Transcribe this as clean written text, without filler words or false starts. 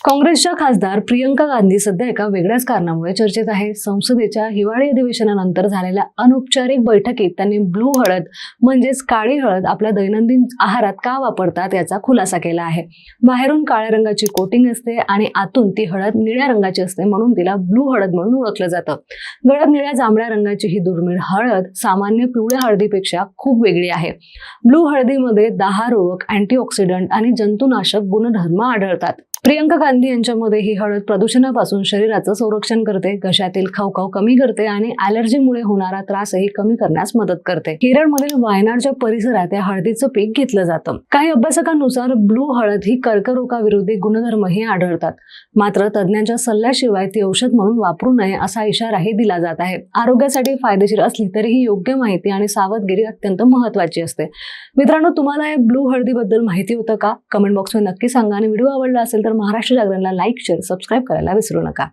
काँग्रेसच्या खासदार प्रियंका गांधी सध्या एका वेगळ्याच कारणामुळे चर्चेत आहे. संसदेच्या हिवाळी अधिवेशनानंतर झालेल्या अनौपचारिक बैठकीत त्यांनी ब्लू हळद म्हणजेच काळी हळद आपल्या दैनंदिन आहारात का वापरतात याचा खुलासा केला आहे. बाहेरून काळ्या रंगाची कोटिंग असते आणि आतून ती हळद निळ्या रंगाची असते, म्हणून तिला ब्लू हळद म्हणून ओळखलं जातं. गडद निळ्या जांभळ्या रंगाची ही दुर्मिळ हळद सामान्य पिवळ्या हळदीपेक्षा खूप वेगळी आहे. ब्लू हळदीमध्ये दाहरोधक, अँटीऑक्सिडंट आणि जंतुनाशक गुणधर्म आढळतात. प्रियंका गांधी यांच्यामध्ये ही हळद प्रदूषणापासून शरीराचं संरक्षण करते, घशातील खवखव कमी करते आणि ॲलर्जीमुळे होणारा त्रासही कमी करण्यास मदत करते. केरळमधील वायनाडच्या परिसरात या हळदीचं पीक घेतलं जातं. काही अभ्यासकांनुसार ब्लू हळद ही कर्करोगाविरोधी गुणधर्मही आढळतात. मात्र तज्ज्ञांच्या सल्ल्याशिवाय ती औषध म्हणून वापरू नये असा इशाराही दिला जात आहे. आरोग्यासाठी फायदेशीर असली तरीही योग्य माहिती आणि सावधगिरी अत्यंत महत्त्वाची असते. मित्रांनो, तुम्हाला या ब्लू हळदीबद्दल माहिती होतं का? कमेंट बॉक्समध्ये नक्की सांगा आणि व्हिडिओ आवडला असेल तर महाराष्ट्र जागरणला लाईक, शेअर, सबस्क्राईब करायला विसरू नका.